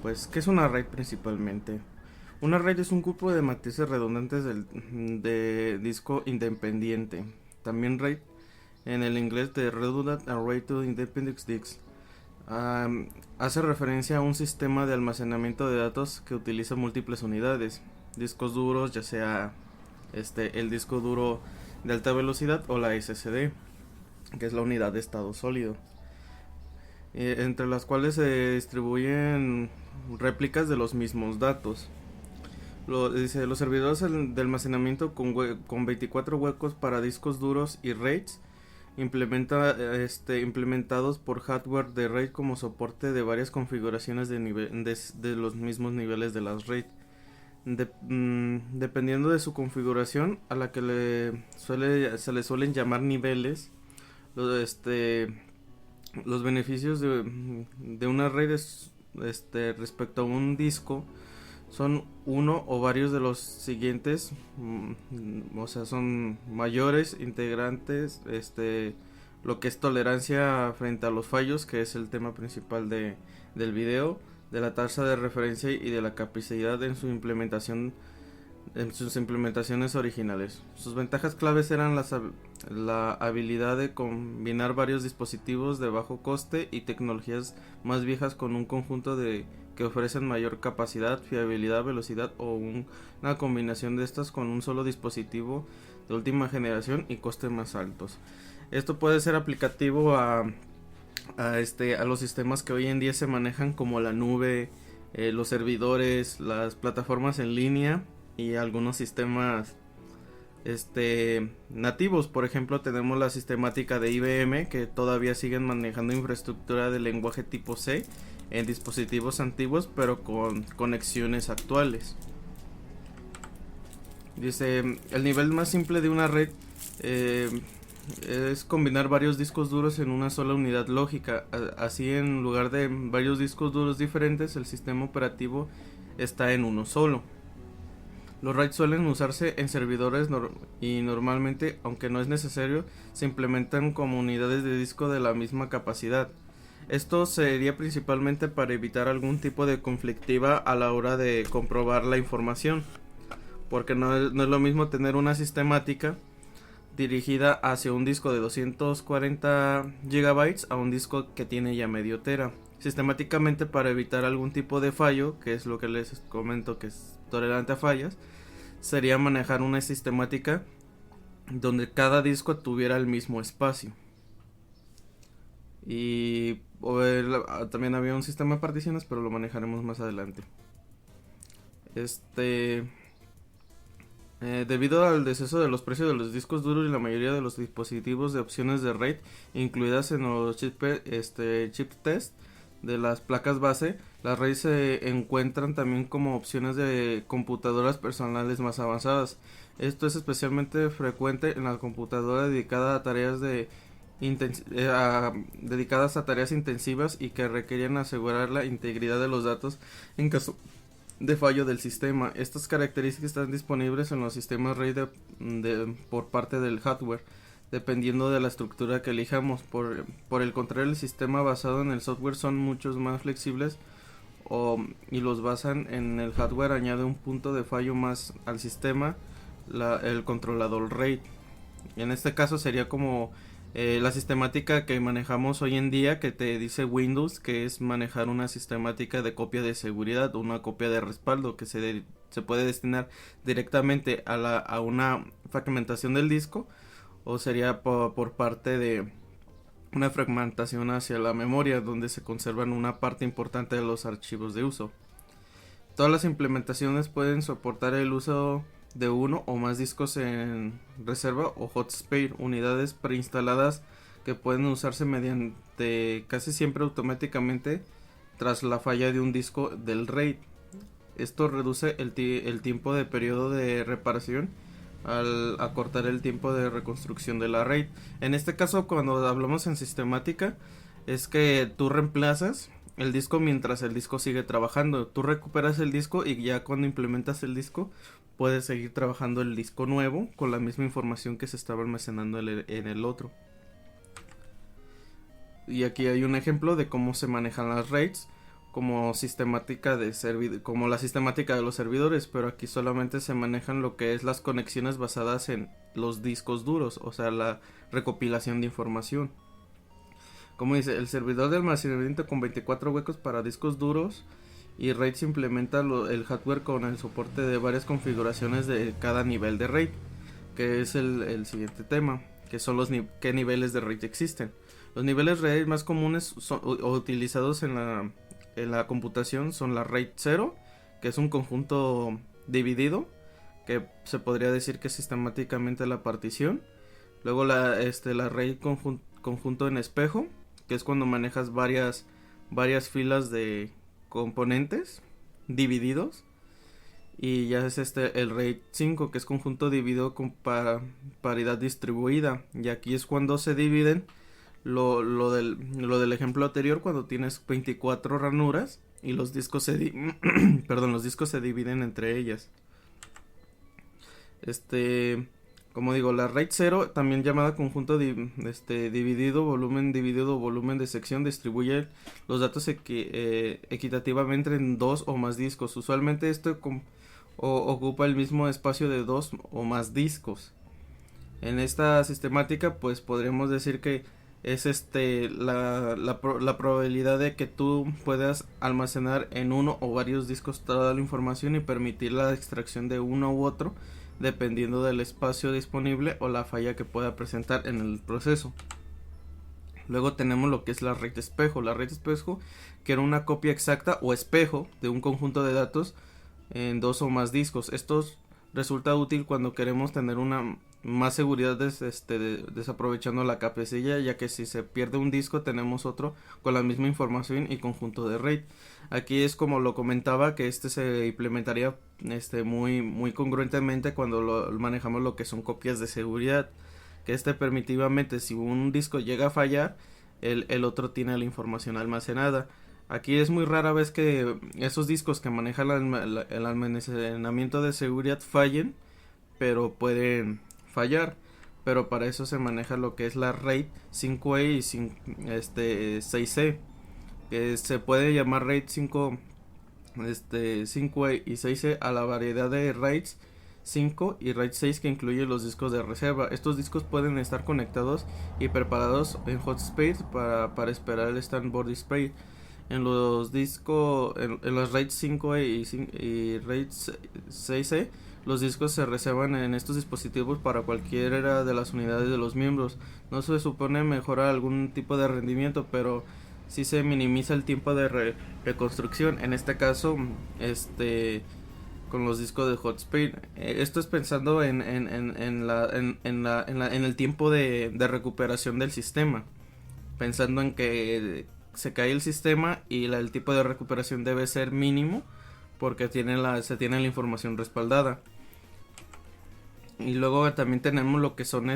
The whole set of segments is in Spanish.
Pues, ¿qué es una RAID principalmente? Una RAID es un grupo de matrices redundantes de disco independiente. También RAID en el inglés de Redundant Array to Independent Disks. Hace referencia a un sistema de almacenamiento de datos que utiliza múltiples unidades, discos duros, ya sea el disco duro de alta velocidad o la SSD, que es la unidad de estado sólido, entre las cuales se distribuyen réplicas de los mismos datos. Dice, los servidores de almacenamiento con 24 huecos para discos duros y RAIDs implementados por hardware de RAID como soporte de varias configuraciones de los mismos niveles de las RAID. Dependiendo de su configuración, a la que se le suelen llamar niveles, los, los beneficios de una RAID respecto a un disco son uno o varios de los siguientes, o sea, son mayores, integrantes, lo que es tolerancia frente a los fallos, que es el tema principal del video, de la tasa de referencia y de la capacidad en sus implementaciones originales. Sus ventajas claves eran la habilidad de combinar varios dispositivos de bajo coste y tecnologías más viejas con un conjunto de que ofrecen mayor capacidad, fiabilidad, velocidad o una combinación de estas con un solo dispositivo de última generación y costes más altos. Esto puede ser aplicativo a los sistemas que hoy en día se manejan como la nube, los servidores, las plataformas en línea y algunos sistemas nativos. Por ejemplo, tenemos la sistemática de IBM, que todavía siguen manejando infraestructura de lenguaje tipo C en dispositivos antiguos pero con conexiones actuales. Dice, el nivel más simple de una red eh, es combinar varios discos duros en una sola unidad lógica. Así, en lugar de varios discos duros diferentes, el sistema operativo está en uno solo. Los RAID suelen usarse en servidores y normalmente, aunque no es necesario, se implementan como unidades de disco de la misma capacidad. Esto sería principalmente para evitar algún tipo de conflictiva a la hora de comprobar la información, porque no es lo mismo tener una sistemática dirigida hacia un disco de 240 gigabytes a un disco que tiene ya medio tera. Sistemáticamente, para evitar algún tipo de fallo, que es lo que les comento que es tolerante a fallas, sería manejar una sistemática donde cada disco tuviera el mismo espacio. Y también había un sistema de particiones, pero lo manejaremos más adelante. Este Debido al deceso de los precios de los discos duros y la mayoría de los dispositivos de opciones de RAID incluidas en los chip test de las placas base, las RAID se encuentran también como opciones de computadoras personales más avanzadas. Esto es especialmente frecuente en la computadora dedicada a dedicadas a tareas intensivas y que requerían asegurar la integridad de los datos en caso de fallo del sistema. Estas características están disponibles en los sistemas RAID por parte del hardware, dependiendo de la estructura que elijamos. Por el contrario, el sistema basado en el software son muchos más flexibles y los basan en el hardware añade un punto de fallo más al sistema, el controlador RAID. Y en este caso sería como la sistemática que manejamos hoy en día, que te dice Windows, que es manejar una sistemática de copia de seguridad, una copia de respaldo que se puede destinar directamente a una fragmentación del disco, o sería por parte de una fragmentación hacia la memoria, donde se conservan una parte importante de los archivos de uso. Todas las implementaciones pueden soportar el uso de uno o más discos en reserva o hot spare, unidades preinstaladas que pueden usarse mediante casi siempre automáticamente tras la falla de un disco del RAID. Esto reduce el tiempo de periodo de reparación al acortar el tiempo de reconstrucción de la RAID. En este caso, cuando hablamos en sistemática, es que tú reemplazas el disco mientras el disco sigue trabajando. Tú recuperas el disco y ya cuando implementas el disco puedes seguir trabajando el disco nuevo con la misma información que se estaba almacenando en el otro. Y aquí hay un ejemplo de cómo se manejan las RAIDs. como sistemática como la sistemática de los servidores, pero aquí solamente se manejan lo que es las conexiones basadas en los discos duros, o sea, la recopilación de información. Como dice, el servidor de almacenamiento con 24 huecos para discos duros, y RAID se implementa el hardware con el soporte de varias configuraciones de cada nivel de RAID, que es el siguiente tema, que son qué niveles de RAID existen. Los niveles RAID más comunes o utilizados en la computación son la RAID 0, que es un conjunto dividido, que se podría decir que es sistemáticamente la partición. Luego la RAID conjunto en espejo, que es cuando manejas varias filas de componentes divididos. Y ya es el RAID 5, que es conjunto dividido con paridad distribuida. Y aquí es cuando se dividen lo del ejemplo anterior, cuando tienes 24 ranuras y los discos los discos se dividen entre ellas. Como digo, la RAID 0, también llamada conjunto dividido, volumen de sección, distribuye los datos equitativamente en dos o más discos. Usualmente esto ocupa el mismo espacio de dos o más discos. En esta sistemática, pues podríamos decir que es la probabilidad de que tú puedas almacenar en uno o varios discos toda la información y permitir la extracción de uno u otro, dependiendo del espacio disponible o la falla que pueda presentar en el proceso. Luego tenemos lo que es la RAID espejo. La RAID espejo, que era una copia exacta o espejo de un conjunto de datos en dos o más discos. Esto resulta útil cuando queremos tener una más seguridad desaprovechando la casilla, ya que si se pierde un disco tenemos otro con la misma información y conjunto de RAID. Aquí es como lo comentaba, que se implementaría muy congruentemente cuando manejamos lo que son copias de seguridad, que permititivamente, si un disco llega a fallar, el otro tiene la información almacenada. Aquí es muy rara vez que esos discos que manejan el almacenamiento de seguridad fallen, pero pueden fallar. Pero para eso se maneja lo que es la RAID 5E y 6E, que se puede llamar RAID 5E y 6E a la variedad de RAIDs 5 y RAID 6 que incluye los discos de reserva. Estos discos pueden estar conectados y preparados en hot space para esperar el standboard display. En los discos, en los RAID 5E y RAID 6E, los discos se reservan en estos dispositivos para cualquiera de las unidades de los miembros. No se supone mejorar algún tipo de rendimiento, pero sí se minimiza el tiempo de reconstrucción. En este caso, con los discos de Hotspot. Esto es pensando en el tiempo de recuperación del sistema. Pensando en que se cae el sistema y el tipo de recuperación debe ser mínimo, porque se tiene la información respaldada. Y luego también tenemos lo que son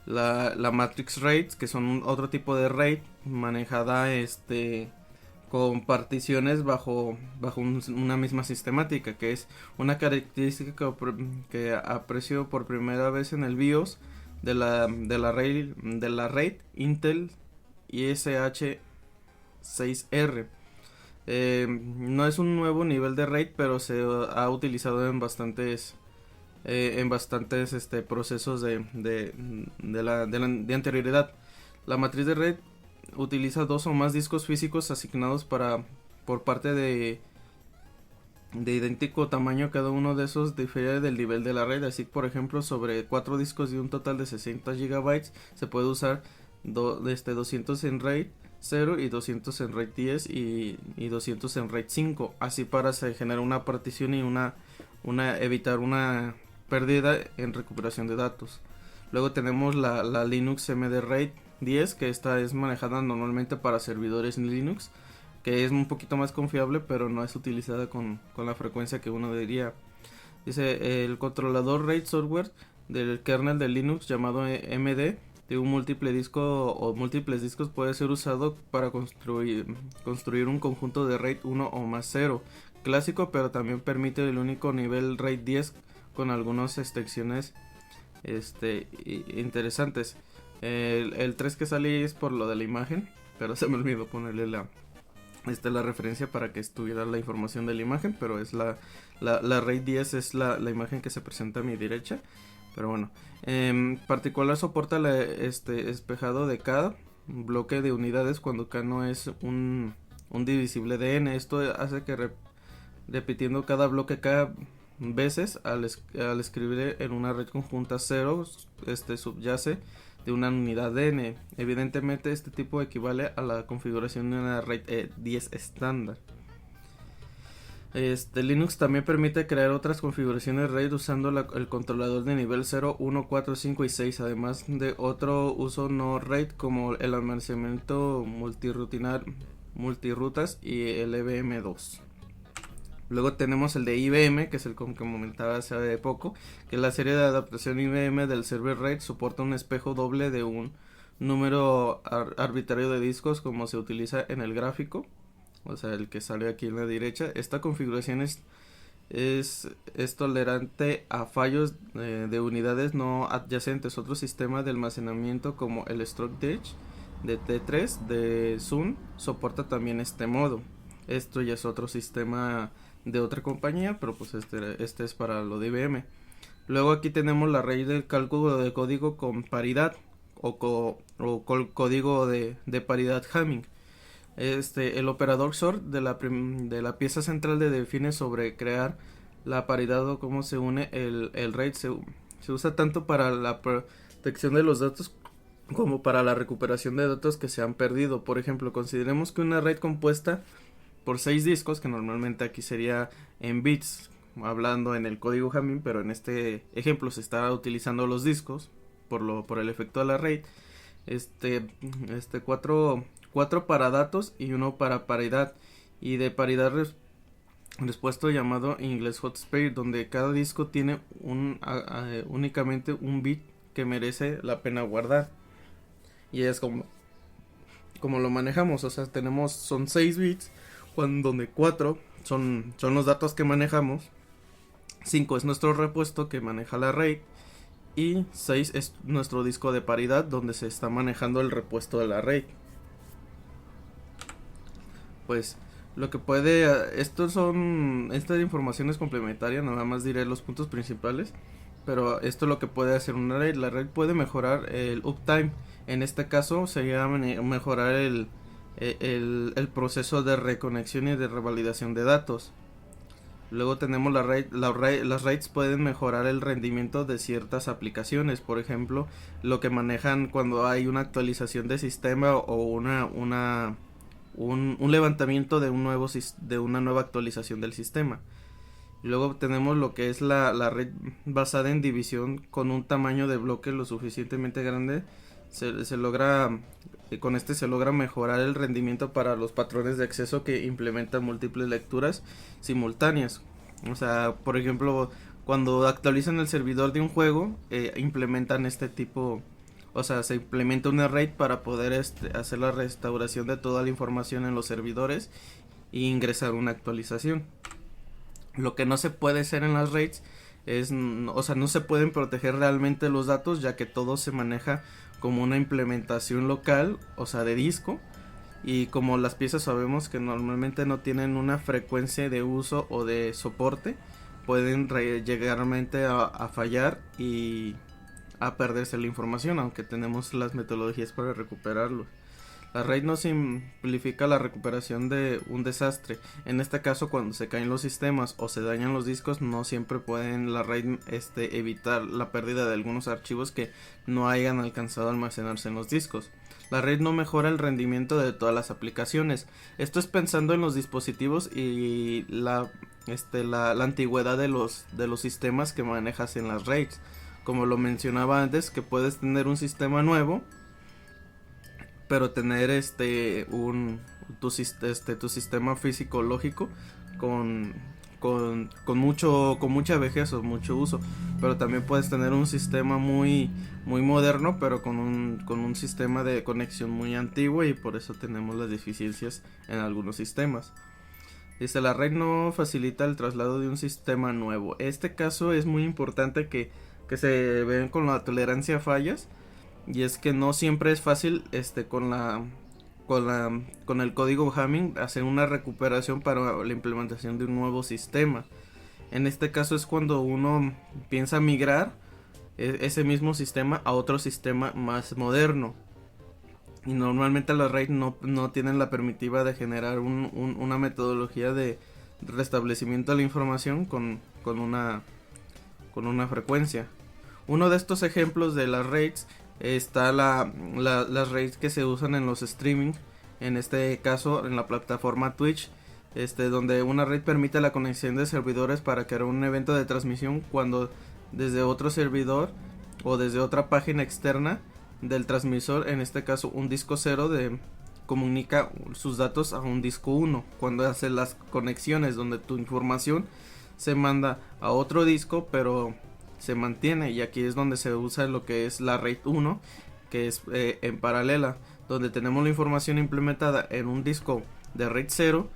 la Matrix RAID, que son otro tipo de RAID manejada con particiones bajo una misma sistemática, que es una característica que aprecio por primera vez en el BIOS de la RAID Intel ISH 6R. No es un nuevo nivel de RAID, pero se ha utilizado en bastantes procesos de anterioridad. La matriz de RAID utiliza dos o más discos físicos asignados por parte de idéntico tamaño. Cada uno de esos difiere del nivel de la red. Así, por ejemplo, sobre 4 discos de un total de 60 GB se puede usar 200 en RAID 0 y 200 en RAID 10 y 200 en RAID 5. Así para generar una partición y evitar una pérdida en recuperación de datos. Luego tenemos la Linux MD RAID 10, que esta es manejada normalmente para servidores en Linux, que es un poquito más confiable, pero no es utilizada con la frecuencia que uno diría. Dice, el controlador RAID software del kernel de Linux llamado MD de un múltiple disco o múltiples discos puede ser usado para construir un conjunto de RAID 1 o más 0 clásico, pero también permite el único nivel RAID 10 con algunas extensiones interesantes. El 3 que sale es por lo de la imagen, pero se me olvidó ponerle la referencia para que estuviera la información de la imagen, pero es la RAID 10 es la imagen que se presenta a mi derecha. Pero bueno, en particular soporta espejado de cada bloque de unidades cuando K no es un divisible de n. Esto hace que repitiendo cada bloque K veces al escribir en una red conjunta 0 subyace de una unidad de n. Evidentemente este tipo equivale a la configuración de una RAID 10 estándar. Linux también permite crear otras configuraciones RAID usando el controlador de nivel 0, 1, 4, 5 y 6, además de otro uso no RAID como el almacenamiento multirutas y el EVM2. Luego tenemos el de IBM, que es el que comentaba hace poco, que la serie de adaptación IBM del server RAID soporta un espejo doble de un número arbitrario de discos como se utiliza en el gráfico, o sea el que sale aquí en la derecha. Esta configuración es tolerante a fallos de unidades no adyacentes. Otro sistema de almacenamiento como el Storage de T3 de Sun soporta también este modo. Esto ya es otro sistema de otra compañía, pero pues este es para lo de IBM. Luego aquí tenemos la RAID del cálculo de código con paridad o código de paridad Hamming. El operador sort de la pieza central define sobre crear la paridad o cómo se une el RAID. Se usa tanto para la protección de los datos como para la recuperación de datos que se han perdido. Por ejemplo, consideremos que una RAID compuesta por 6 discos, que normalmente aquí sería en bits, hablando en el código Hamming, pero en este ejemplo se está utilizando los discos por el efecto de la RAID. Cuatro para datos y uno para paridad, y de paridad respuesto llamado en inglés hot spare, donde cada disco tiene únicamente un bit que merece la pena guardar, y es como lo manejamos. O sea, son 6 bits, donde 4 son los datos que manejamos, 5 es nuestro repuesto que maneja la RAID, y 6 es nuestro disco de paridad donde se está manejando el repuesto de la RAID. Pues lo que esta información es complementaria, nada más diré los puntos principales, pero esto es lo que puede hacer una RAID. La RAID puede mejorar el uptime, en este caso sería mejorar el proceso de reconexión y de revalidación de datos. Luego tenemos las RAIDs pueden mejorar el rendimiento de ciertas aplicaciones, por ejemplo, lo que manejan cuando hay una actualización de sistema o un levantamiento de una nueva actualización del sistema. Y luego tenemos lo que es la RAID basada en división con un tamaño de bloque lo suficientemente grande. Con se logra mejorar el rendimiento para los patrones de acceso que implementan múltiples lecturas simultáneas. O sea, por ejemplo, cuando actualizan el servidor de un juego, implementan este tipo. O sea, se implementa una RAID para poder hacer la restauración de toda la información en los servidores e ingresar una actualización. Lo que no se puede hacer en las RAIDs no se pueden proteger realmente los datos, ya que todo se maneja como una implementación local, o sea, de disco, y como las piezas sabemos que normalmente no tienen una frecuencia de uso o de soporte, pueden llegar a fallar y a perderse la información, aunque tenemos las metodologías para recuperarlo. La RAID no simplifica la recuperación de un desastre. En este caso, cuando se caen los sistemas o se dañan los discos, no siempre pueden la RAID evitar la pérdida de algunos archivos que no hayan alcanzado a almacenarse en los discos. La RAID no mejora el rendimiento de todas las aplicaciones. Esto es pensando en los dispositivos y la antigüedad de los sistemas que manejas en las RAIDs. Como lo mencionaba antes, que puedes tener un sistema nuevo, pero tener tu sistema físico lógico con mucha vejez o mucho uso. Pero también puedes tener un sistema muy moderno, pero con un sistema de conexión muy antiguo, y por eso tenemos las deficiencias en algunos sistemas. Dice, la RAID no facilita el traslado de un sistema nuevo. Este caso es muy importante que se ven con la tolerancia a fallas, y es que no siempre es fácil con con el código Hamming hacer una recuperación para la implementación de un nuevo sistema. En este caso es cuando uno piensa migrar ese mismo sistema a otro sistema más moderno. Y normalmente las RAID no tienen la permisiva de generar una metodología de restablecimiento de la información con una frecuencia. Uno de estos ejemplos de las RAIDs está las RAIDs que se usan en los streaming, en este caso en la plataforma Twitch, donde una RAID permite la conexión de servidores para crear un evento de transmisión cuando desde otro servidor o desde otra página externa del transmisor, en este caso un disco 0, comunica sus datos a un disco 1, cuando hace las conexiones donde tu información se manda a otro disco pero se mantiene, y aquí es donde se usa lo que es la RAID 1, que es en paralela, donde tenemos la información implementada en un disco de RAID 0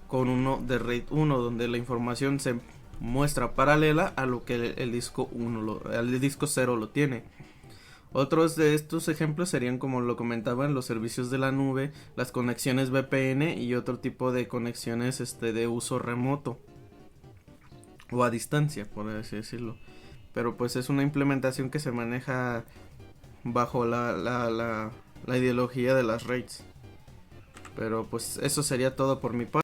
con uno de RAID 1, donde la información se muestra paralela a lo que el disco 1 el disco 0 lo tiene. Otros de estos ejemplos serían, como lo comentaban, los servicios de la nube, las conexiones VPN y otro tipo de conexiones de uso remoto o a distancia, por así decirlo. Pero pues es una implementación que se maneja bajo la ideología de las RAIDs. Pero pues eso sería todo por mi parte.